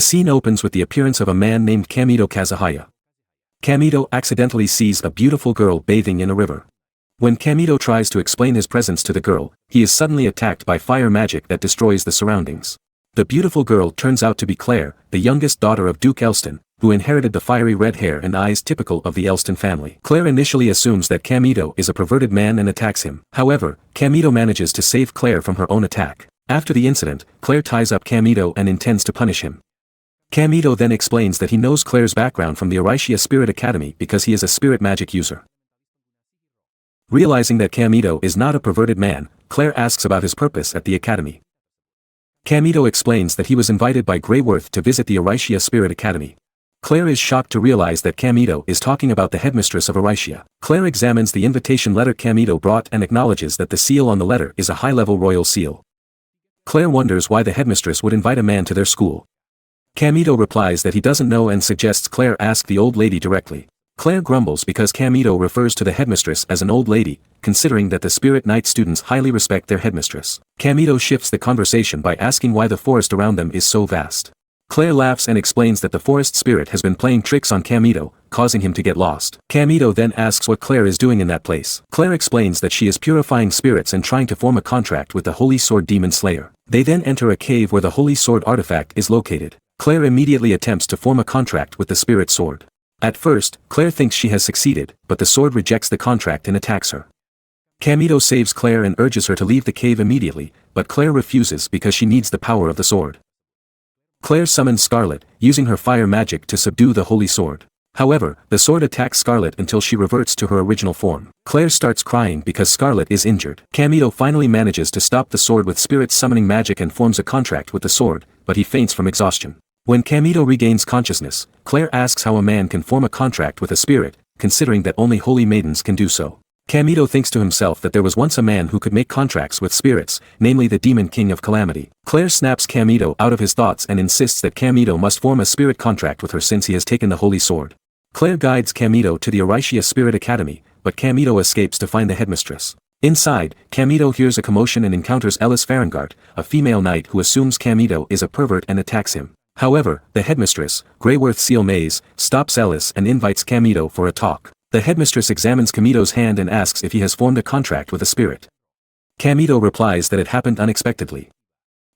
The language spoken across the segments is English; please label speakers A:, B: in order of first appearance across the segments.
A: The scene opens with the appearance of a man named Kamito Kazuhaya. Kamito accidentally sees a beautiful girl bathing in a river. When Kamito tries to explain his presence to the girl, he is suddenly attacked by fire magic that destroys the surroundings. The beautiful girl turns out to be Claire, the youngest daughter of Duke Elston, who inherited the fiery red hair and eyes typical of the Elston family. Claire initially assumes that Kamito is a perverted man and attacks him. However, Kamito manages to save Claire from her own attack. After the incident, Claire ties up Kamito and intends to punish him. Kamito then explains that he knows Claire's background from the Arisha Spirit Academy because he is a spirit magic user. Realizing that Kamito is not a perverted man, Claire asks about his purpose at the academy. Kamito explains that he was invited by Greyworth to visit the Arisha Spirit Academy. Claire is shocked to realize that Kamito is talking about the headmistress of Arisha. Claire examines the invitation letter Kamito brought and acknowledges that the seal on the letter is a high-level royal seal. Claire wonders why the headmistress would invite a man to their school. Kamito replies that he doesn't know and suggests Claire ask the old lady directly. Claire grumbles because Kamito refers to the headmistress as an old lady, considering that the Spirit Knight students highly respect their headmistress. Kamito shifts the conversation by asking why the forest around them is so vast. Claire laughs and explains that the forest spirit has been playing tricks on Kamito, causing him to get lost. Kamito then asks what Claire is doing in that place. Claire explains that she is purifying spirits and trying to form a contract with the Holy Sword Demon Slayer. They then enter a cave where the Holy Sword artifact is located. Claire immediately attempts to form a contract with the Spirit Sword. At first, Claire thinks she has succeeded, but the sword rejects the contract and attacks her. Kamito saves Claire and urges her to leave the cave immediately, but Claire refuses because she needs the power of the sword. Claire summons Scarlet, using her fire magic to subdue the Holy Sword. However, the sword attacks Scarlet until she reverts to her original form. Claire starts crying because Scarlet is injured. Kamito finally manages to stop the sword with spirit summoning magic and forms a contract with the sword, but he faints from exhaustion. When Kamito regains consciousness, Claire asks how a man can form a contract with a spirit, considering that only holy maidens can do so. Kamito thinks to himself that there was once a man who could make contracts with spirits, namely the Demon King of Calamity. Claire snaps Kamito out of his thoughts and insists that Kamito must form a spirit contract with her since he has taken the Holy Sword. Claire guides Kamito to the Arisha Spirit Academy, but Kamito escapes to find the headmistress. Inside, Kamito hears a commotion and encounters Ellis Farangart, a female knight who assumes Kamito is a pervert and attacks him. However, the headmistress, Greyworth Seal Maze, stops Ellis and invites Kamito for a talk. The headmistress examines Kamito's hand and asks if he has formed a contract with a spirit. Kamito replies that it happened unexpectedly.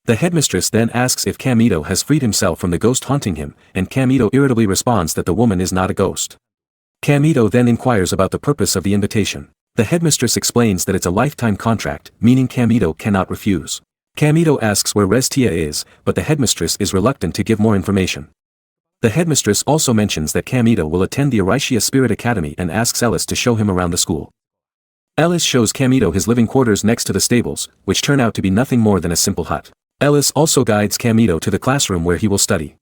A: The headmistress then asks if Kamito has freed himself from the ghost haunting him, and Kamito irritably responds that the woman is not a ghost. Kamito then inquires about the purpose of the invitation. The headmistress explains that it's a lifetime contract, meaning Kamito cannot refuse. Kamito asks where Restia is, but the headmistress is reluctant to give more information. The headmistress also mentions that Kamito will attend the Arisha Spirit Academy and asks Ellis to show him around the school. Ellis shows Kamito his living quarters next to the stables, which turn out to be nothing more than a simple hut. Ellis also guides Kamito to the classroom where he will study.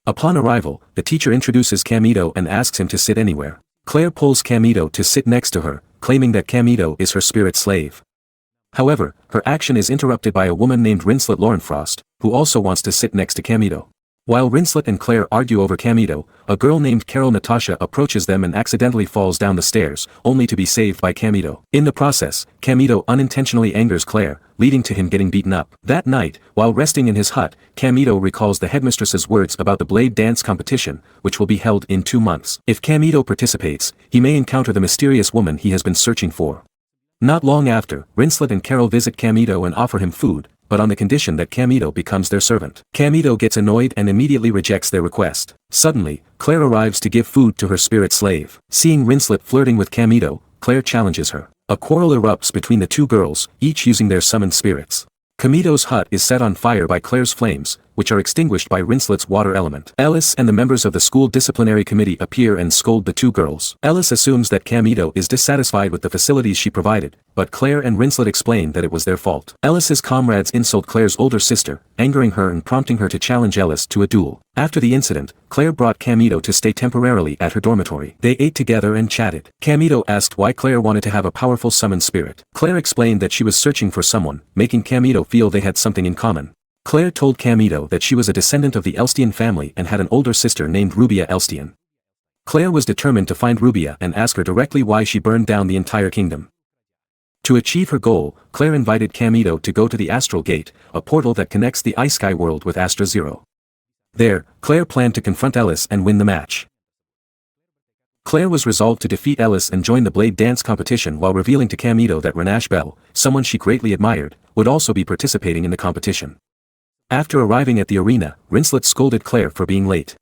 A: Upon arrival, the teacher introduces Kamito and asks him to sit anywhere. Claire pulls Kamito to sit next to her, claiming that Kamito is her spirit slave. However, her action is interrupted by a woman named Rinslet Laurenfrost, who also wants to sit next to Kamito. While Rinslet and Claire argue over Kamito, a girl named Carol Natasha approaches them and accidentally falls down the stairs, only to be saved by Kamito. In the process, Kamito unintentionally angers Claire, leading to him getting beaten up. That night, while resting in his hut, Kamito recalls the headmistress's words about the blade dance competition, which will be held in 2 months. If Kamito participates, he may encounter the mysterious woman he has been searching for. Not long after, Rinslet and Carol visit Kamito and offer him food, but on the condition that Kamito becomes their servant. Kamito gets annoyed and immediately rejects their request. Suddenly, Claire arrives to give food to her spirit slave. Seeing Rinslet flirting with Kamito, Claire challenges her. A quarrel erupts between the two girls, each using their summoned spirits. Kamito's hut is set on fire by Claire's flames, which are extinguished by Rinslet's water element. Ellis and the members of the school disciplinary committee appear and scold the two girls. Ellis assumes that Kamito is dissatisfied with the facilities she provided, but Claire and Rinslet explain that it was their fault. Ellis's comrades insult Claire's older sister, angering her and prompting her to challenge Ellis to a duel. After the incident, Claire brought Kamito to stay temporarily at her dormitory. They ate together and chatted. Kamito asked why Claire wanted to have a powerful summoned spirit. Claire explained that she was searching for someone, making Kamito feel they had something in common. Claire told Kamito that she was a descendant of the Elstian family and had an older sister named Rubia Elstian. Claire was determined to find Rubia and ask her directly why she burned down the entire kingdom. To achieve her goal, Claire invited Kamito to go to the Astral Gate, a portal that connects the Ice Sky world with Astra Zero. There, Claire planned to confront Ellis and win the match. Claire was resolved to defeat Ellis and join the blade dance competition while revealing to Camito that Renache Bell, someone she greatly admired, would also be participating in the competition. After arriving at the arena, Rinslet scolded Claire for being late.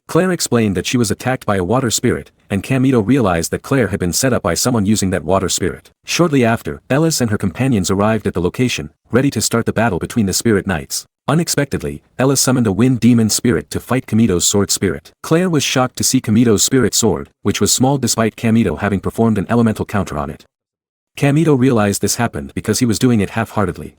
A: Claire explained that she was attacked by a water spirit, and Camito realized that Claire had been set up by someone using that water spirit. Shortly after, Ellis and her companions arrived at the location, ready to start the battle between the spirit knights. Unexpectedly, Ellis summoned a wind demon spirit to fight Camito's sword spirit. Claire was shocked to see Camito's spirit sword, which was small despite Camito having performed an elemental counter on it. Camito realized this happened because he was doing it half-heartedly.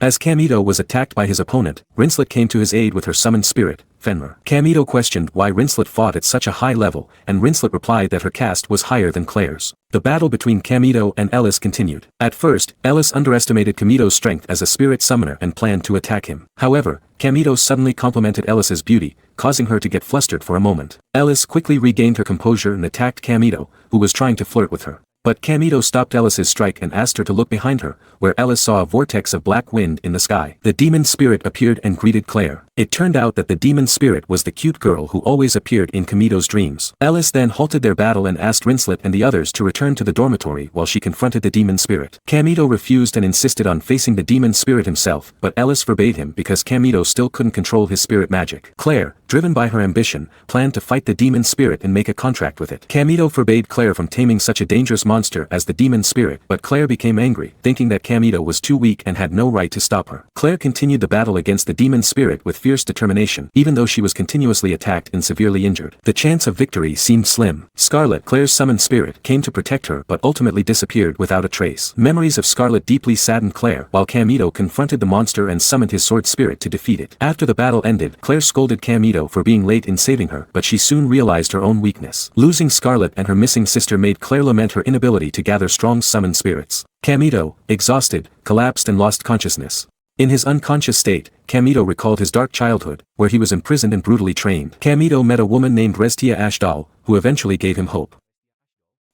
A: As Camito was attacked by his opponent, Rinslet came to his aid with her summoned spirit, Fenrir. Camito questioned why Rinslet fought at such a high level, and Rinslet replied that her caste was higher than Claire's. The battle between Camito and Ellis continued. At first, Ellis underestimated Camito's strength as a spirit summoner and planned to attack him. However, Camito suddenly complimented Ellis's beauty, causing her to get flustered for a moment. Ellis quickly regained her composure and attacked Camito, who was trying to flirt with her. But Camito stopped Ellis's strike and asked her to look behind her, where Ellis saw a vortex of black wind in the sky. The demon spirit appeared and greeted Claire. It turned out that the demon spirit was the cute girl who always appeared in Camito's dreams. Ellis then halted their battle and asked Rinslet and the others to return to the dormitory while she confronted the demon spirit. Camito refused and insisted on facing the demon spirit himself, but Ellis forbade him because Camito still couldn't control his spirit magic. Claire, driven by her ambition, planned to fight the demon spirit and make a contract with it. Camito forbade Claire from taming such a dangerous monster as the demon spirit, but Claire became angry, thinking that Camito was too weak and had no right to stop her. Claire continued the battle against the demon spirit with fierce determination, even though she was continuously attacked and severely injured. The chance of victory seemed slim. Scarlet, Claire's summoned spirit, came to protect her but ultimately disappeared without a trace. Memories of Scarlet deeply saddened Claire, while Camito confronted the monster and summoned his sword spirit to defeat it. After the battle ended, Claire scolded Camito for being late in saving her, but she soon realized her own weakness. Losing Scarlet and her missing sister made Claire lament her inability to gather strong summoned spirits. Camito, exhausted, collapsed and lost consciousness. In his unconscious state, Camito recalled his dark childhood, where he was imprisoned and brutally trained. Camito met a woman named Restia Ashdal, who eventually gave him hope.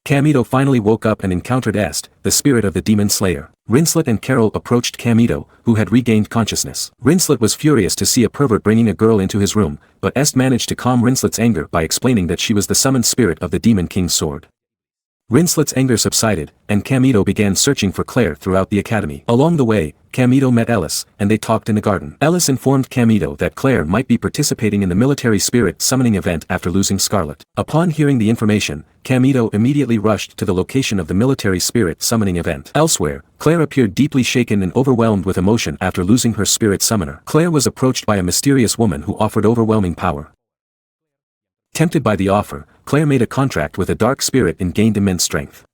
A: Camito finally woke up and encountered Est, the spirit of the demon slayer. Rinslet and Carol approached Camito, who had regained consciousness. Rinslet was furious to see a pervert bringing a girl into his room, but Est managed to calm Rinslet's anger by explaining that she was the summoned spirit of the demon king's sword. Rinslet's anger subsided, and Camito began searching for Claire throughout the academy. Along the way, Camito met Ellis, and they talked in the garden. Ellis informed Camito that Claire might be participating in the military spirit summoning event after losing Scarlet. Upon hearing the information, Camito immediately rushed to the location of the military spirit summoning event. Elsewhere, Claire appeared deeply shaken and overwhelmed with emotion after losing her spirit summoner. Claire was approached by a mysterious woman who offered overwhelming power. Tempted by the offer, Claire made a contract with a dark spirit and gained immense strength.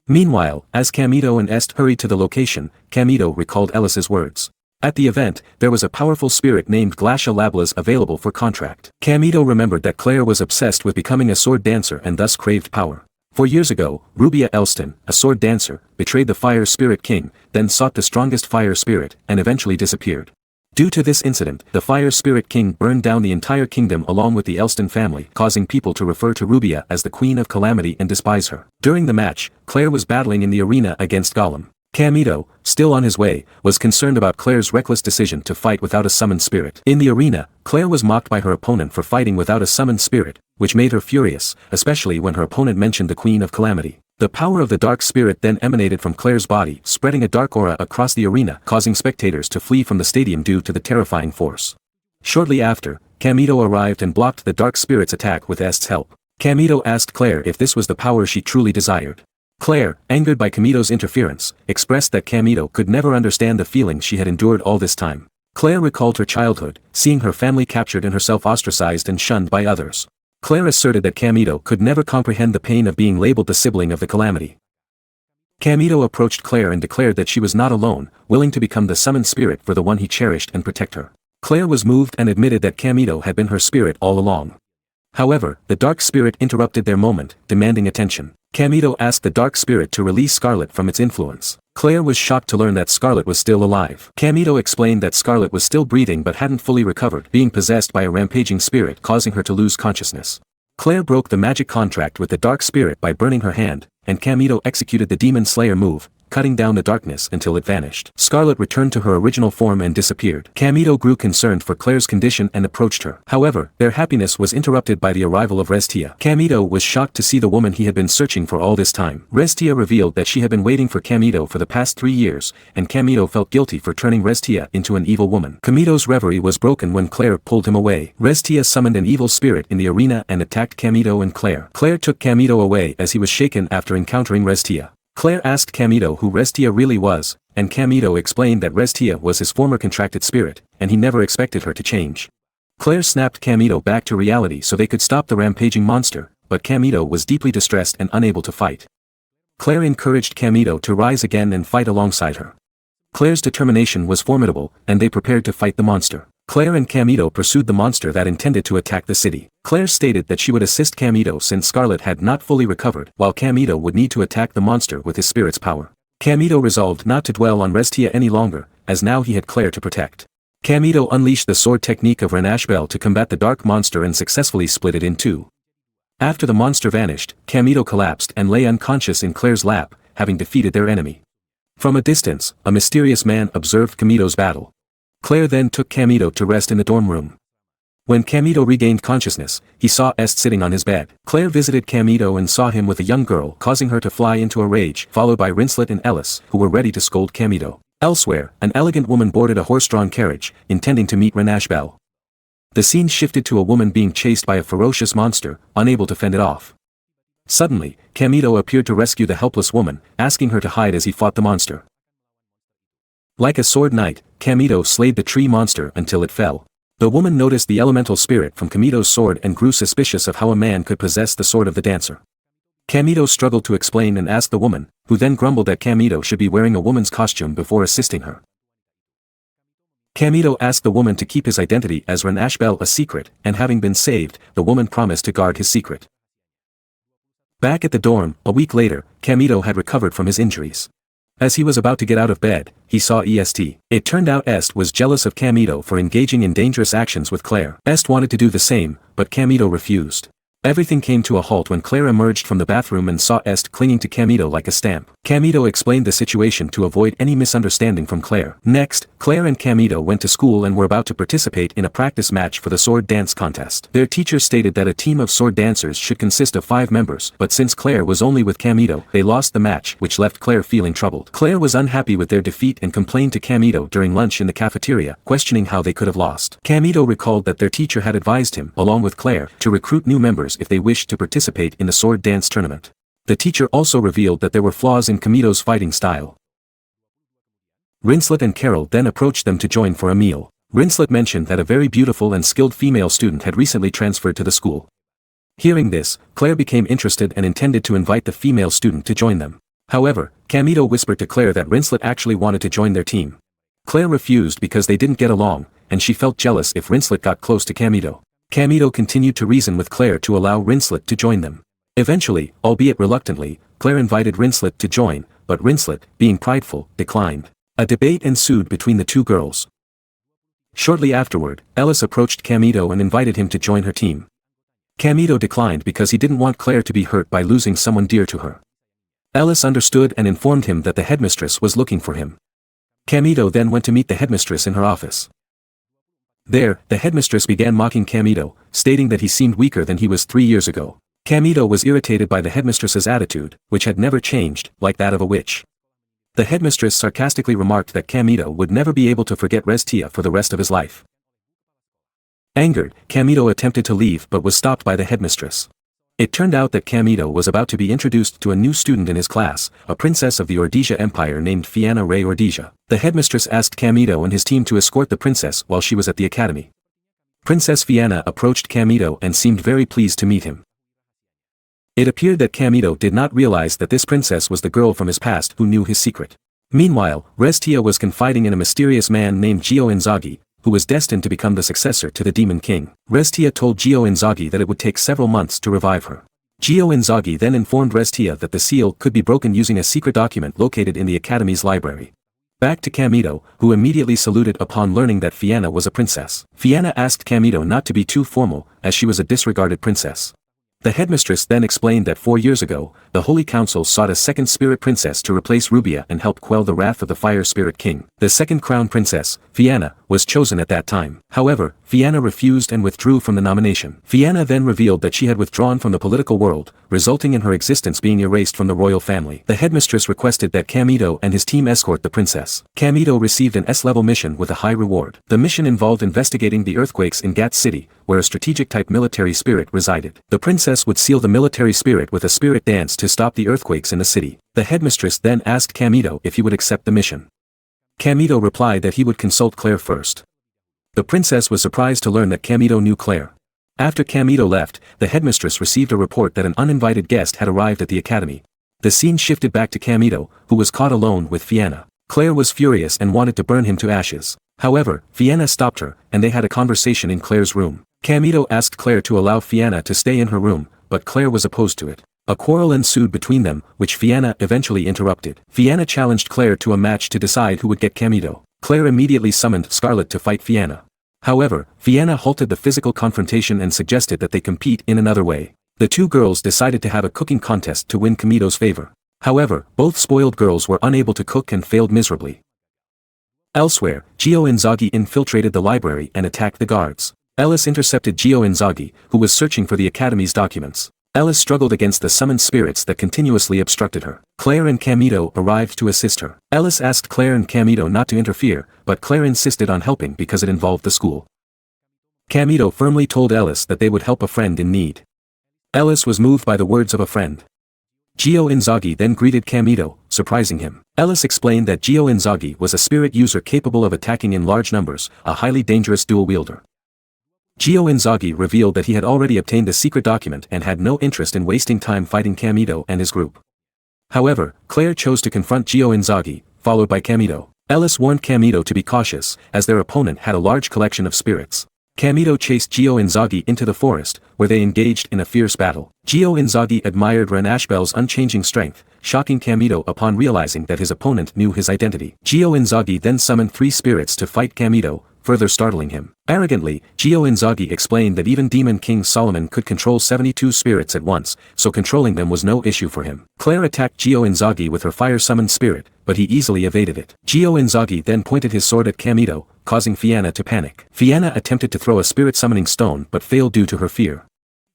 A: Meanwhile, as Camito and Est hurried to the location, Camito recalled Ellis's words. At the event, there was a powerful spirit named Glacia Lablas available for contract. Camito remembered that Claire was obsessed with becoming a sword dancer and thus craved power. 4 years ago, Rubia Elston, a sword dancer, betrayed the Fire Spirit King, then sought the strongest fire spirit, and eventually disappeared. Due to this incident, the Fire Spirit King burned down the entire kingdom along with the Elston family, causing people to refer to Rubia as the Queen of Calamity and despise her. During the match, Claire was battling in the arena against Gollum. Camito, still on his way, was concerned about Claire's reckless decision to fight without a summoned spirit. In the arena, Claire was mocked by her opponent for fighting without a summoned spirit, which made her furious, especially when her opponent mentioned the Queen of Calamity. The power of the dark spirit then emanated from Claire's body, spreading a dark aura across the arena, causing spectators to flee from the stadium due to the terrifying force. Shortly after, Camito arrived and blocked the dark spirit's attack with Est's help. Camito asked Claire if this was the power she truly desired. Claire, angered by Camito's interference, expressed that Camito could never understand the feelings she had endured all this time. Claire recalled her childhood, seeing her family captured and herself ostracized and shunned by others. Claire asserted that Camito could never comprehend the pain of being labeled the sibling of the Calamity. Camito approached Claire and declared that she was not alone, willing to become the summoned spirit for the one he cherished and protect her. Claire was moved and admitted that Camito had been her spirit all along. However, the dark spirit interrupted their moment, demanding attention. Camito asked the dark spirit to release Scarlet from its influence. Claire was shocked to learn that Scarlet was still alive. Camito explained that Scarlet was still breathing but hadn't fully recovered, being possessed by a rampaging spirit causing her to lose consciousness. Claire broke the magic contract with the dark spirit by burning her hand, and Camito executed the demon slayer move, cutting down the darkness until it vanished. Scarlet returned to her original form and disappeared. Camito grew concerned for Claire's condition and approached her. However, their happiness was interrupted by the arrival of Restia. Camito was shocked to see the woman he had been searching for all this time. Restia revealed that she had been waiting for Camito for the past 3 years, and Camito felt guilty for turning Restia into an evil woman. Camito's reverie was broken when Claire pulled him away. Restia summoned an evil spirit in the arena and attacked Camito and Claire. Claire took Camito away as he was shaken after encountering Restia. Claire asked Camito who Restia really was, and Camito explained that Restia was his former contracted spirit, and he never expected her to change. Claire snapped Camito back to reality so they could stop the rampaging monster, but Camito was deeply distressed and unable to fight. Claire encouraged Camito to rise again and fight alongside her. Claire's determination was formidable, and they prepared to fight the monster. Claire and Camito pursued the monster that intended to attack the city. Claire stated that she would assist Camito since Scarlet had not fully recovered, while Camito would need to attack the monster with his spirit's power. Camito resolved not to dwell on Restia any longer, as now he had Claire to protect. Camito unleashed the sword technique of Renashbel to combat the dark monster and successfully split it in two. After the monster vanished, Camito collapsed and lay unconscious in Claire's lap, having defeated their enemy. From a distance, a mysterious man observed Camito's battle. Claire then took Camito to rest in the dorm room. When Camito regained consciousness, he saw Est sitting on his bed. Claire visited Camito and saw him with a young girl, causing her to fly into a rage, followed by Rinslet and Ellis, who were ready to scold Camito. Elsewhere, an elegant woman boarded a horse-drawn carriage, intending to meet Renashbel. The scene shifted to a woman being chased by a ferocious monster, unable to fend it off. Suddenly, Camito appeared to rescue the helpless woman, asking her to hide as he fought the monster. Like a sword knight, Camito slayed the tree monster until it fell. The woman noticed the elemental spirit from Camito's sword and grew suspicious of how a man could possess the sword of the dancer. Camito struggled to explain and asked the woman, who then grumbled that Camito should be wearing a woman's costume before assisting her. Camito asked the woman to keep his identity as Renashbel a secret, and having been saved, the woman promised to guard his secret. Back at the dorm, a week later, Camito had recovered from his injuries. As he was about to get out of bed, he saw Est. It turned out Est was jealous of Camito for engaging in dangerous actions with Claire. Est wanted to do the same, but Camito refused. Everything came to a halt when Claire emerged from the bathroom and saw Est clinging to Camito like a stamp. Camito explained the situation to avoid any misunderstanding from Claire. Next, Claire and Camito went to school and were about to participate in a practice match for the sword dance contest. Their teacher stated that a team of sword dancers should consist of 5 members, but since Claire was only with Camito, they lost the match, which left Claire feeling troubled. Claire was unhappy with their defeat and complained to Camito during lunch in the cafeteria, questioning how they could have lost. Camito recalled that their teacher had advised him, along with Claire, to recruit new members if they wished to participate in the sword dance tournament. The teacher also revealed that there were flaws in Camito's fighting style. Rinslet and Carol then approached them to join for a meal. Rinslet mentioned that a very beautiful and skilled female student had recently transferred to the school. Hearing this, Claire became interested and intended to invite the female student to join them. However, Camito whispered to Claire that Rinslet actually wanted to join their team. Claire refused because they didn't get along, and she felt jealous if Rinslet got close to Camito. Camito continued to reason with Claire to allow Rinslet to join them. Eventually, albeit reluctantly, Claire invited Rinslet to join, but Rinslet, being prideful, declined. A debate ensued between the two girls. Shortly afterward, Ellis approached Camito and invited him to join her team. Camito declined because he didn't want Claire to be hurt by losing someone dear to her. Ellis understood and informed him that the headmistress was looking for him. Camito then went to meet the headmistress in her office. There, the headmistress began mocking Camito, stating that he seemed weaker than he was 3 years ago. Camito was irritated by the headmistress's attitude, which had never changed, like that of a witch. The headmistress sarcastically remarked that Camito would never be able to forget Restia for the rest of his life. Angered, Camito attempted to leave but was stopped by the headmistress. It turned out that Camito was about to be introduced to a new student in his class, a princess of the Ordesia Empire named Fianna Ray Ordesia. The headmistress asked Camito and his team to escort the princess while she was at the academy. Princess Fianna approached Camito and seemed very pleased to meet him. It appeared that Camito did not realize that this princess was the girl from his past who knew his secret. Meanwhile, Restia was confiding in a mysterious man named Gio Inzaghi, who was destined to become the successor to the Demon King. Restia told Gio Inzaghi that it would take several months to revive her. Gio Inzaghi then informed Restia that the seal could be broken using a secret document located in the Academy's library. Back to Camito, who immediately saluted upon learning that Fianna was a princess. Fianna asked Camito not to be too formal, as she was a disregarded princess. The headmistress then explained that 4 years ago, the Holy Council sought a second spirit princess to replace Rubia and help quell the wrath of the fire spirit king. The second crown princess, Fianna, was chosen at that time. However, Fianna refused and withdrew from the nomination. Fianna then revealed that she had withdrawn from the political world, resulting in her existence being erased from the royal family. The headmistress requested that Camito and his team escort the princess. Camito received an S-level mission with a high reward. The mission involved investigating the earthquakes in Gat City, where a strategic-type military spirit resided. The princess would seal the military spirit with a spirit dance to stop the earthquakes in the city. The headmistress then asked Camito if he would accept the mission. Camito replied that he would consult Claire first. The princess was surprised to learn that Camito knew Claire. After Camito left, the headmistress received a report that an uninvited guest had arrived at the academy. The scene shifted back to Camito, who was caught alone with Fianna. Claire was furious and wanted to burn him to ashes. However, Fianna stopped her, and they had a conversation in Claire's room. Camito asked Claire to allow Fianna to stay in her room, but Claire was opposed to it. A quarrel ensued between them, which Fianna eventually interrupted. Fianna challenged Claire to a match to decide who would get Camito. Claire immediately summoned Scarlet to fight Fianna. However, Fianna halted the physical confrontation and suggested that they compete in another way. The two girls decided to have a cooking contest to win Camito's favor. However, both spoiled girls were unable to cook and failed miserably. Elsewhere, Gio Inzaghi infiltrated the library and attacked the guards. Ellis intercepted Gio Inzaghi, who was searching for the Academy's documents. Ellis struggled against the summoned spirits that continuously obstructed her. Claire and Camito arrived to assist her. Ellis asked Claire and Camito not to interfere, but Claire insisted on helping because it involved the school. Camito firmly told Ellis that they would help a friend in need. Ellis was moved by the words of a friend. Gio Inzaghi then greeted Camito, surprising him. Ellis explained that Gio Inzaghi was a spirit user capable of attacking in large numbers, a highly dangerous dual wielder. Gio Inzaghi revealed that he had already obtained the secret document and had no interest in wasting time fighting Camito and his group. However, Claire chose to confront Gio Inzaghi, followed by Camito. Ellis warned Camito to be cautious, as their opponent had a large collection of spirits. Camito chased Gio Inzaghi into the forest, where they engaged in a fierce battle. Gio Inzaghi admired Ranashbel's unchanging strength, shocking Camito upon realizing that his opponent knew his identity. Gio Inzaghi then summoned 3 spirits to fight Camito, further startling him. Arrogantly, Gio Inzaghi explained that even Demon King Solomon could control 72 spirits at once, so controlling them was no issue for him. Claire attacked Gio Inzaghi with her fire-summoned spirit, but he easily evaded it. Gio Inzaghi then pointed his sword at Camito, causing Fianna to panic. Fianna attempted to throw a spirit-summoning stone but failed due to her fear.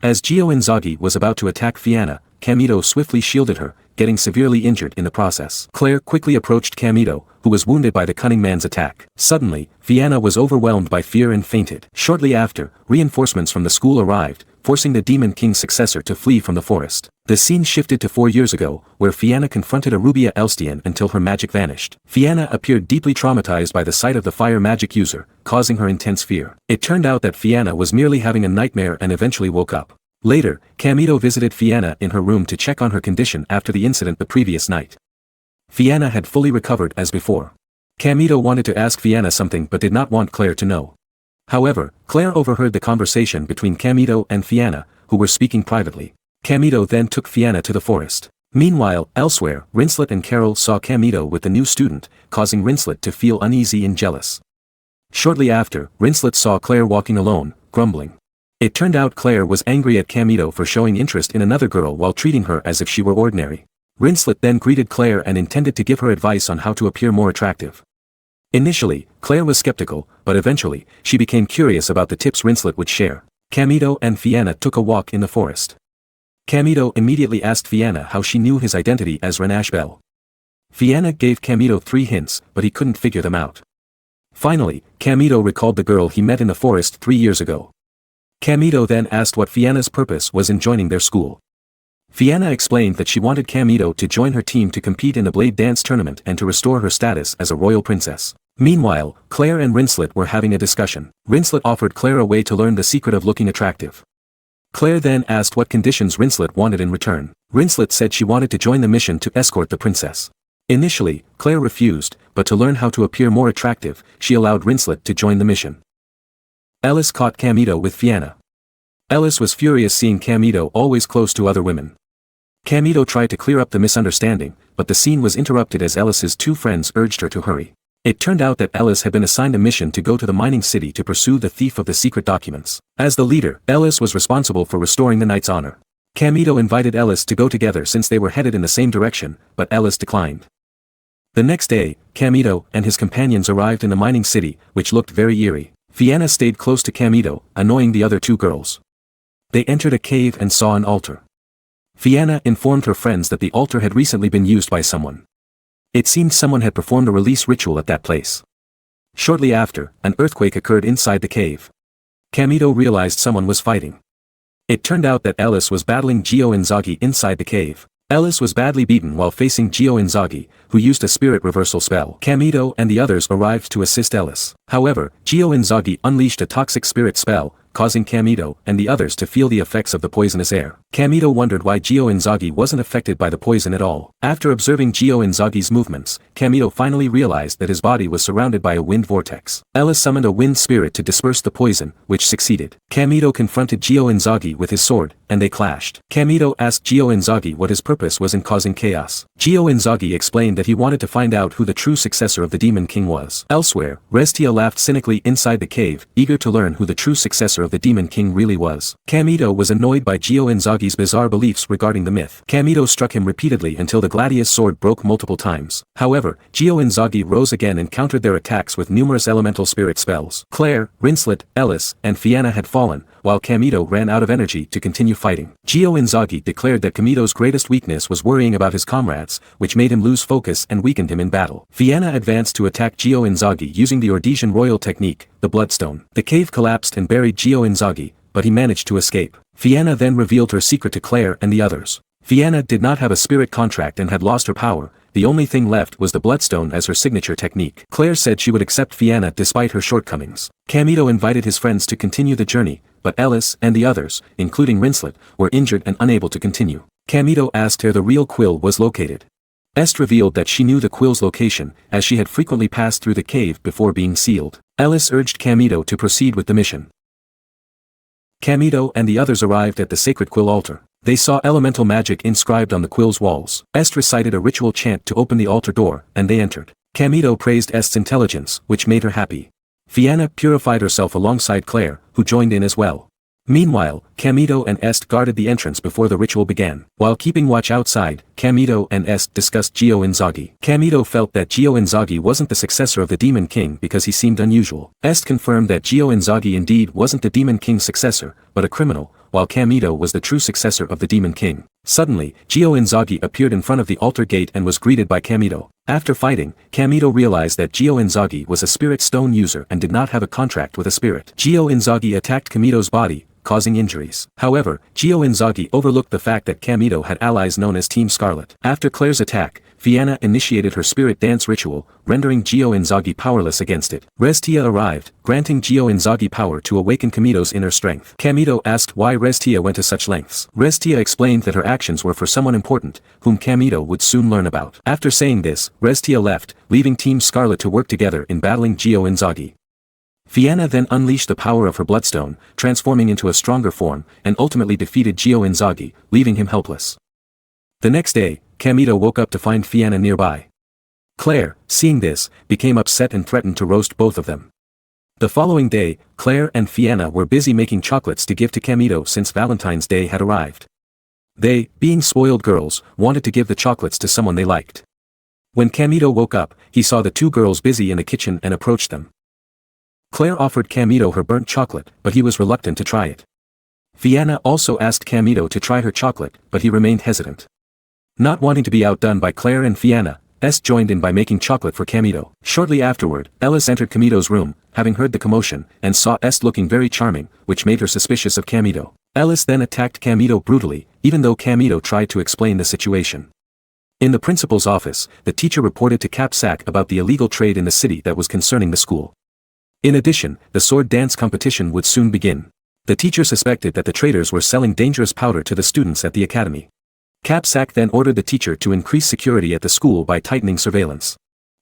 A: As Gio Inzaghi was about to attack Fianna, Camito swiftly shielded her, getting severely injured in the process. Claire quickly approached Camito, who was wounded by the cunning man's attack. Suddenly, Fianna was overwhelmed by fear and fainted. Shortly after, reinforcements from the school arrived, forcing the Demon King's successor to flee from the forest. The scene shifted to 4 years ago, where Fianna confronted Arubia Elstian until her magic vanished. Fianna appeared deeply traumatized by the sight of the fire magic user, causing her intense fear. It turned out that Fianna was merely having a nightmare and eventually woke up. Later, Camito visited Fianna in her room to check on her condition after the incident the previous night. Fianna had fully recovered as before. Camito wanted to ask Fianna something but did not want Claire to know. However, Claire overheard the conversation between Camito and Fianna, who were speaking privately. Camito then took Fianna to the forest. Meanwhile, elsewhere, Rinslet and Carol saw Camito with the new student, causing Rinslet to feel uneasy and jealous. Shortly after, Rinslet saw Claire walking alone, grumbling. It turned out Claire was angry at Camito for showing interest in another girl while treating her as if she were ordinary. Rinslet then greeted Claire and intended to give her advice on how to appear more attractive. Initially, Claire was skeptical, but eventually, she became curious about the tips Rinslet would share. Camito and Fianna took a walk in the forest. Camito immediately asked Fianna how she knew his identity as Ranashbel. Fianna gave Camito 3 hints, but he couldn't figure them out. Finally, Camito recalled the girl he met in the forest 3 years ago. Camito then asked what Fianna's purpose was in joining their school. Fianna explained that she wanted Camito to join her team to compete in the Blade Dance tournament and to restore her status as a royal princess. Meanwhile, Claire and Rinslet were having a discussion. Rinslet offered Claire a way to learn the secret of looking attractive. Claire then asked what conditions Rinslet wanted in return. Rinslet said she wanted to join the mission to escort the princess. Initially, Claire refused, but to learn how to appear more attractive, she allowed Rinslet to join the mission. Ellis caught Camito with Fianna. Ellis was furious seeing Camito always close to other women. Camito tried to clear up the misunderstanding, but the scene was interrupted as Ellis's 2 friends urged her to hurry. It turned out that Ellis had been assigned a mission to go to the mining city to pursue the thief of the secret documents. As the leader, Ellis was responsible for restoring the knight's honor. Camito invited Ellis to go together since they were headed in the same direction, but Ellis declined. The next day, Camito and his companions arrived in a mining city, which looked very eerie. Fianna stayed close to Camito, annoying the other two girls. They entered a cave and saw an altar. Fianna informed her friends that the altar had recently been used by someone. It seemed someone had performed a release ritual at that place. Shortly after, an earthquake occurred inside the cave. Camito realized someone was fighting. It turned out that Ellis was battling Gio Inzaghi inside the cave. Ellis was badly beaten while facing Gio Inzaghi, who used a spirit reversal spell. Camito and the others arrived to assist Ellis. However, Gio Inzaghi unleashed a toxic spirit spell, causing Camito and the others to feel the effects of the poisonous air. Camito wondered why Gio Inzaghi wasn't affected by the poison at all. After observing Gio Inzaghi's movements, Camito finally realized that his body was surrounded by a wind vortex. Ellis summoned a wind spirit to disperse the poison, which succeeded. Camito confronted Gio Inzaghi with his sword, and they clashed. Camito asked Gio Inzaghi what his purpose was in causing chaos. Gio Inzaghi explained that he wanted to find out who the true successor of the Demon King was. Elsewhere, Restia laughed cynically inside the cave, eager to learn who the true successor of the Demon King really was. Camito was annoyed by Gio Inzaghi's bizarre beliefs regarding the myth. Camito struck him repeatedly until the gladius sword broke multiple times. However, Gio Inzaghi rose again and countered their attacks with numerous elemental spirit spells. Claire, Rinslet, Ellis, and Fianna had fallen, while Camito ran out of energy to continue fighting. Gio Inzaghi declared that Camito's greatest weakness was worrying about his comrades, which made him lose focus and weakened him in battle. Fianna advanced to attack Gio Inzaghi using the Ordesian royal technique, the Bloodstone. The cave collapsed and buried Gio Inzaghi, but he managed to escape. Fianna then revealed her secret to Claire and the others. Fianna did not have a spirit contract and had lost her power. The only thing left was the Bloodstone as her signature technique. Claire said she would accept Fianna despite her shortcomings. Camito invited his friends to continue the journey, but Ellis and the others, including Rinslet, were injured and unable to continue. Camito asked where the real quill was located. Est revealed that she knew the quill's location, as she had frequently passed through the cave before being sealed. Ellis urged Camito to proceed with the mission. Camito and the others arrived at the sacred quill altar. They saw elemental magic inscribed on the quill's walls. Est recited a ritual chant to open the altar door, and they entered. Camito praised Est's intelligence, which made her happy. Fianna purified herself alongside Claire, who joined in as well. Meanwhile, Camito and Est guarded the entrance before the ritual began. While keeping watch outside, Camito and Est discussed Gio Inzaghi. Camito felt that Gio Inzaghi wasn't the successor of the Demon King because he seemed unusual. Est confirmed that Gio Inzaghi indeed wasn't the Demon King's successor, but a criminal, while Camito was the true successor of the Demon King. Suddenly, Gio Inzaghi appeared in front of the altar gate and was greeted by Camito. After fighting, Camito realized that Gio Inzaghi was a spirit stone user and did not have a contract with a spirit. Gio Inzaghi attacked Camito's body, causing injuries. However, Gio Inzaghi overlooked the fact that Camito had allies known as Team Scarlet. After Claire's attack, Fianna initiated her spirit dance ritual, rendering Gio Inzaghi powerless against it. Restia arrived, granting Gio Inzaghi power to awaken Camito's inner strength. Camito asked why Restia went to such lengths. Restia explained that her actions were for someone important, whom Camito would soon learn about. After saying this, Restia left, leaving Team Scarlet to work together in battling Gio Inzaghi. Fianna then unleashed the power of her Bloodstone, transforming into a stronger form, and ultimately defeated Gio Inzaghi, leaving him helpless. The next day, Camito woke up to find Fianna nearby. Claire, seeing this, became upset and threatened to roast both of them. The following day, Claire and Fianna were busy making chocolates to give to Camito since Valentine's Day had arrived. They, being spoiled girls, wanted to give the chocolates to someone they liked. When Camito woke up, he saw the two girls busy in the kitchen and approached them. Claire offered Camito her burnt chocolate, but he was reluctant to try it. Fianna also asked Camito to try her chocolate, but he remained hesitant. Not wanting to be outdone by Claire and Fianna, Est joined in by making chocolate for Camito. Shortly afterward, Ellis entered Camito's room, having heard the commotion, and saw Est looking very charming, which made her suspicious of Camito. Ellis then attacked Camito brutally, even though Camito tried to explain the situation. In the principal's office, the teacher reported to Capsack about the illegal trade in the city that was concerning the school. In addition, the sword dance competition would soon begin. The teacher suspected that the traders were selling dangerous powder to the students at the academy. Capsack then ordered the teacher to increase security at the school by tightening surveillance.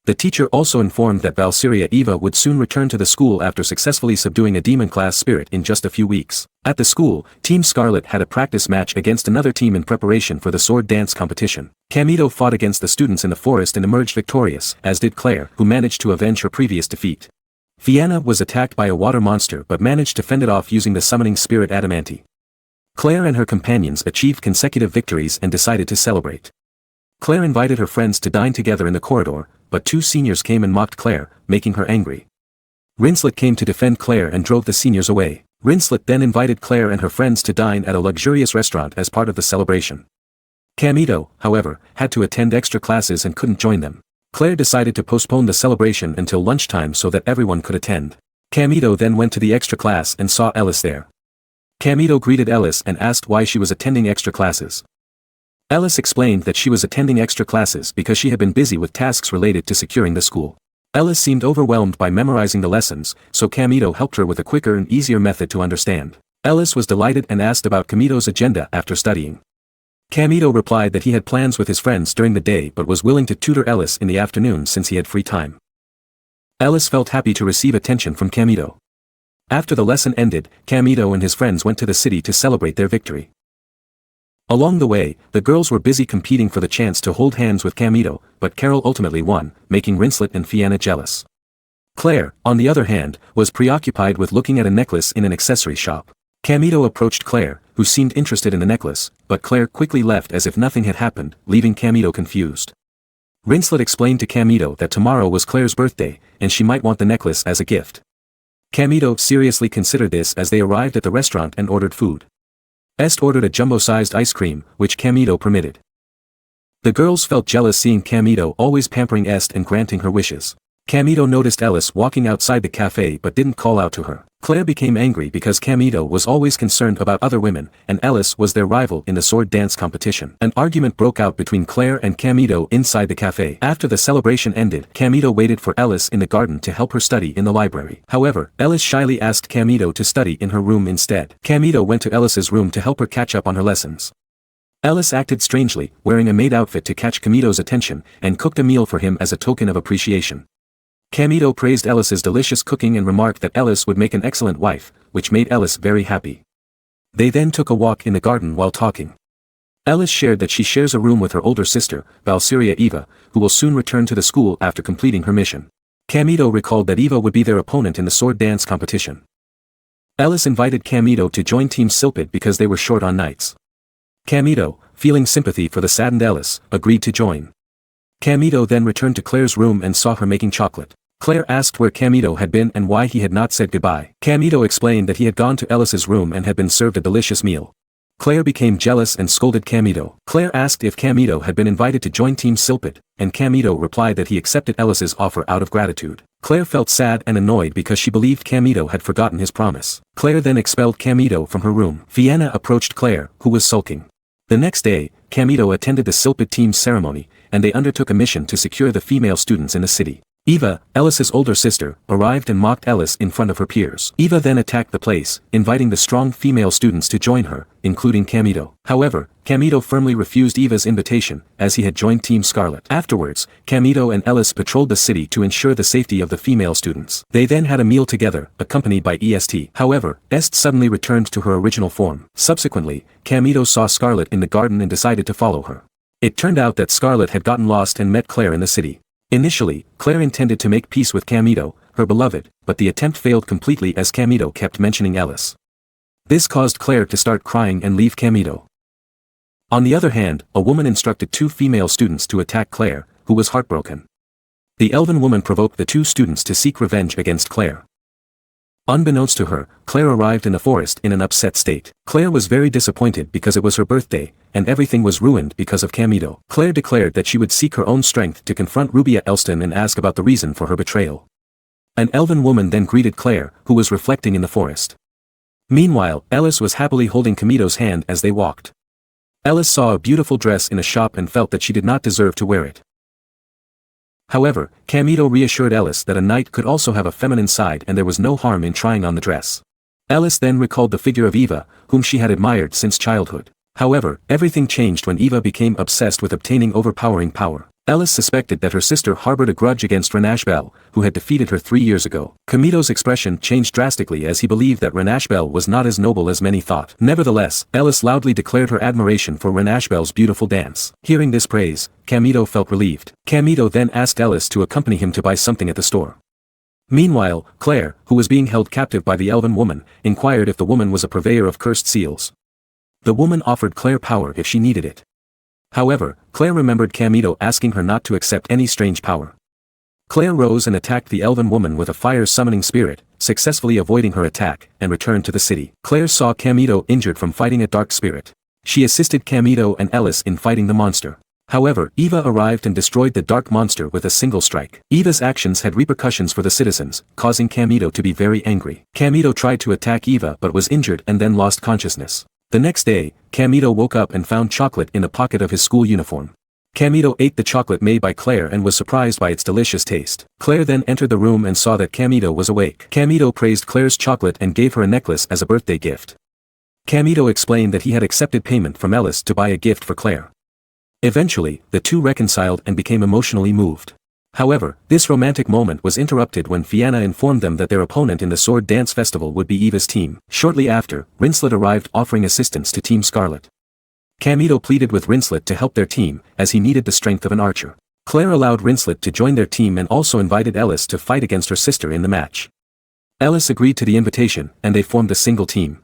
A: The teacher also informed that Valkyria Eva would soon return to the school after successfully subduing a demon-class spirit in just a few weeks. At the school, Team Scarlet had a practice match against another team in preparation for the sword dance competition. Camito fought against the students in the forest and emerged victorious, as did Claire, who managed to avenge her previous defeat. Fianna was attacked by a water monster but managed to fend it off using the summoning spirit Adamanti. Claire and her companions achieved consecutive victories and decided to celebrate. Claire invited her friends to dine together in the corridor, but 2 seniors came and mocked Claire, making her angry. Rinslet came to defend Claire and drove the seniors away. Rinslet then invited Claire and her friends to dine at a luxurious restaurant as part of the celebration. Camito, however, had to attend extra classes and couldn't join them. Claire decided to postpone the celebration until lunchtime so that everyone could attend. Camito then went to the extra class and saw Ellis there. Camito greeted Ellis and asked why she was attending extra classes. Ellis explained that she was attending extra classes because she had been busy with tasks related to securing the school. Ellis seemed overwhelmed by memorizing the lessons, so Camito helped her with a quicker and easier method to understand. Ellis was delighted and asked about Camito's agenda after studying. Camito replied that he had plans with his friends during the day but was willing to tutor Ellis in the afternoon since he had free time. Ellis felt happy to receive attention from Camito. After the lesson ended, Camito and his friends went to the city to celebrate their victory. Along the way, the girls were busy competing for the chance to hold hands with Camito, but Carol ultimately won, making Rinslet and Fianna jealous. Claire, on the other hand, was preoccupied with looking at a necklace in an accessory shop. Camito approached Claire, who seemed interested in the necklace, but Claire quickly left as if nothing had happened, leaving Camito confused. Rinslet explained to Camito that tomorrow was Claire's birthday, and she might want the necklace as a gift. Camito seriously considered this as they arrived at the restaurant and ordered food. Est ordered a jumbo-sized ice cream, which Camito permitted. The girls felt jealous seeing Camito always pampering Est and granting her wishes. Camito noticed Ellis walking outside the cafe but didn't call out to her. Claire became angry because Camito was always concerned about other women, and Ellis was their rival in the sword dance competition. An argument broke out between Claire and Camito inside the cafe. After the celebration ended, Camito waited for Ellis in the garden to help her study in the library. However, Ellis shyly asked Camito to study in her room instead. Camito went to Ellis's room to help her catch up on her lessons. Ellis acted strangely, wearing a maid outfit to catch Camito's attention, and cooked a meal for him as a token of appreciation. Camito praised Ellis's delicious cooking and remarked that Ellis would make an excellent wife, which made Ellis very happy. They then took a walk in the garden while talking. Ellis shared that she shares a room with her older sister, Valkyria Eva, who will soon return to the school after completing her mission. Camito recalled that Eva would be their opponent in the sword dance competition. Ellis invited Camito to join Team Silpid because they were short on knights. Camito, feeling sympathy for the saddened Ellis, agreed to join. Camito then returned to Claire's room and saw her making chocolate. Claire asked where Camito had been and why he had not said goodbye. Camito explained that he had gone to Ellis's room and had been served a delicious meal. Claire became jealous and scolded Camito. Claire asked if Camito had been invited to join Team Silpid, and Camito replied that he accepted Ellis's offer out of gratitude. Claire felt sad and annoyed because she believed Camito had forgotten his promise. Claire then expelled Camito from her room. Fianna approached Claire, who was sulking. The next day, Camito attended the Silpid team's ceremony, and they undertook a mission to secure the female students in the city. Eva, Ellis's older sister, arrived and mocked Ellis in front of her peers. Eva then attacked the place, inviting the strong female students to join her, including Camito. However, Camito firmly refused Eva's invitation, as he had joined Team Scarlet. Afterwards, Camito and Ellis patrolled the city to ensure the safety of the female students. They then had a meal together, accompanied by Est. However, Est suddenly returned to her original form. Subsequently, Camito saw Scarlet in the garden and decided to follow her. It turned out that Scarlet had gotten lost and met Claire in the city. Initially, Claire intended to make peace with Camito, her beloved, but the attempt failed completely as Camito kept mentioning Ellis. This caused Claire to start crying and leave Camito. On the other hand, a woman instructed 2 female students to attack Claire, who was heartbroken. The elven woman provoked the 2 students to seek revenge against Claire. Unbeknownst to her, Claire arrived in the forest in an upset state. Claire was very disappointed because it was her birthday, and everything was ruined because of Camito. Claire declared that she would seek her own strength to confront Rubia Elston and ask about the reason for her betrayal. An elven woman then greeted Claire, who was reflecting in the forest. Meanwhile, Ellis was happily holding Camito's hand as they walked. Ellis saw a beautiful dress in a shop and felt that she did not deserve to wear it. However, Camito reassured Ellis that a knight could also have a feminine side and there was no harm in trying on the dress. Ellis then recalled the figure of Eva, whom she had admired since childhood. However, everything changed when Eva became obsessed with obtaining overpowering power. Ellis suspected that her sister harbored a grudge against Renashbel, who had defeated her 3 years ago. Camito's expression changed drastically as he believed that Renashbel was not as noble as many thought. Nevertheless, Ellis loudly declared her admiration for Renashbel's beautiful dance. Hearing this praise, Camito felt relieved. Camito then asked Ellis to accompany him to buy something at the store. Meanwhile, Claire, who was being held captive by the elven woman, inquired if the woman was a purveyor of cursed seals. The woman offered Claire power if she needed it. However, Claire remembered Camito asking her not to accept any strange power. Claire rose and attacked the elven woman with a fire-summoning spirit, successfully avoiding her attack, and returned to the city. Claire saw Camito injured from fighting a dark spirit. She assisted Camito and Ellis in fighting the monster. However, Eva arrived and destroyed the dark monster with a single strike. Eva's actions had repercussions for the citizens, causing Camito to be very angry. Camito tried to attack Eva but was injured and then lost consciousness. The next day, Camito woke up and found chocolate in a pocket of his school uniform. Camito ate the chocolate made by Claire and was surprised by its delicious taste. Claire then entered the room and saw that Camito was awake. Camito praised Claire's chocolate and gave her a necklace as a birthday gift. Camito explained that he had accepted payment from Ellis to buy a gift for Claire. Eventually, the two reconciled and became emotionally moved. However, this romantic moment was interrupted when Fianna informed them that their opponent in the sword dance festival would be Eva's team. Shortly after, Rinslet arrived offering assistance to Team Scarlet. Camito pleaded with Rinslet to help their team, as he needed the strength of an archer. Claire allowed Rinslet to join their team and also invited Ellis to fight against her sister in the match. Ellis agreed to the invitation, and they formed a single team.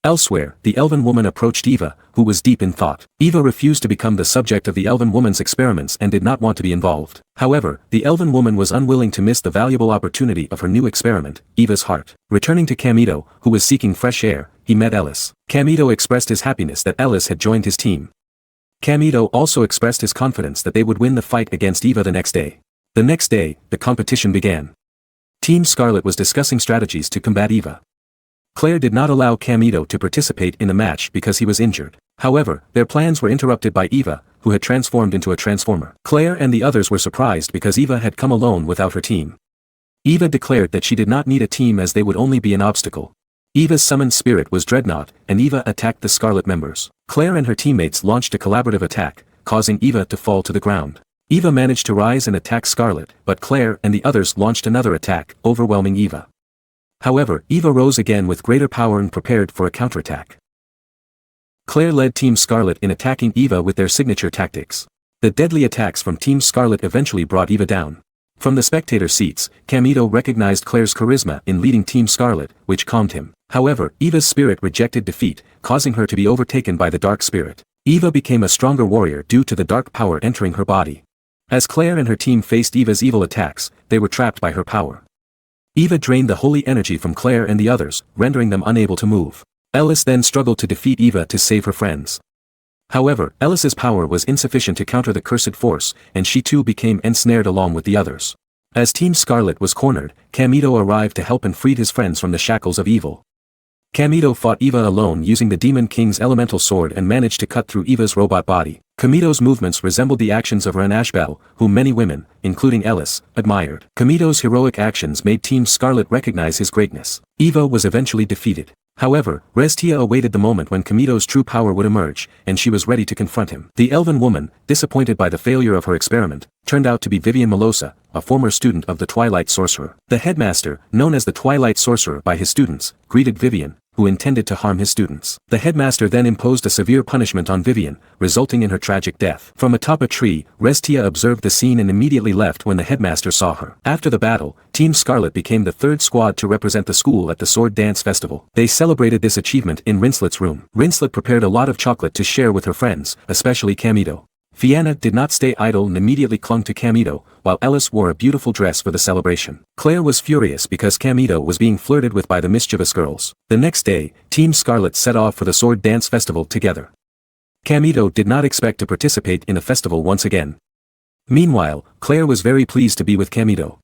A: Elsewhere, the elven woman approached Eva, who was deep in thought. Eva refused to become the subject of the elven woman's experiments and did not want to be involved. However, the elven woman was unwilling to miss the valuable opportunity of her new experiment, Eva's heart. Returning to Camito, who was seeking fresh air, he met Ellis. Camito expressed his happiness that Ellis had joined his team. Camito also expressed his confidence that they would win the fight against Eva the next day. The next day, the competition began. Team Scarlet was discussing strategies to combat Eva. Claire did not allow Camito to participate in the match because he was injured. However, their plans were interrupted by Eva, who had transformed into a transformer. Claire and the others were surprised because Eva had come alone without her team. Eva declared that she did not need a team as they would only be an obstacle. Eva's summoned spirit was Dreadnought, and Eva attacked the Scarlet members. Claire and her teammates launched a collaborative attack, causing Eva to fall to the ground. Eva managed to rise and attack Scarlet, but Claire and the others launched another attack, overwhelming Eva. However, Eva rose again with greater power and prepared for a counterattack. Claire led Team Scarlet in attacking Eva with their signature tactics. The deadly attacks from Team Scarlet eventually brought Eva down. From the spectator seats, Camito recognized Claire's charisma in leading Team Scarlet, which calmed him. However, Eva's spirit rejected defeat, causing her to be overtaken by the dark spirit. Eva became a stronger warrior due to the dark power entering her body. As Claire and her team faced Eva's evil attacks, they were trapped by her power. Eva drained the holy energy from Claire and the others, rendering them unable to move. Ellis then struggled to defeat Eva to save her friends. However, Ellis's power was insufficient to counter the cursed force, and she too became ensnared along with the others. As Team Scarlet was cornered, Camito arrived to help and freed his friends from the shackles of evil. Camito fought Eva alone using the Demon King's elemental sword and managed to cut through Eva's robot body. Camito's movements resembled the actions of Ranashbel, whom many women, including Ellis, admired. Camito's heroic actions made Team Scarlet recognize his greatness. Eva was eventually defeated. However, Restia awaited the moment when Camito's true power would emerge, and she was ready to confront him. The elven woman, disappointed by the failure of her experiment, turned out to be Vivian Melosa, a former student of the Twilight Sorcerer. The headmaster, known as the Twilight Sorcerer by his students, greeted Vivian, who intended to harm his students. The headmaster then imposed a severe punishment on Vivian, resulting in her tragic death. From atop a tree, Restia observed the scene and immediately left when the headmaster saw her. After the battle, Team Scarlet became the third squad to represent the school at the Sword Dance Festival. They celebrated this achievement in Rinslet's room. Rinslet prepared a lot of chocolate to share with her friends, especially Camito. Fianna did not stay idle and immediately clung to Camito, while Ellis wore a beautiful dress for the celebration. Claire was furious because Camito was being flirted with by the mischievous girls. The next day, Team Scarlet set off for the Sword Dance Festival together. Camito did not expect to participate in the festival once again. Meanwhile, Claire was very pleased to be with Camito.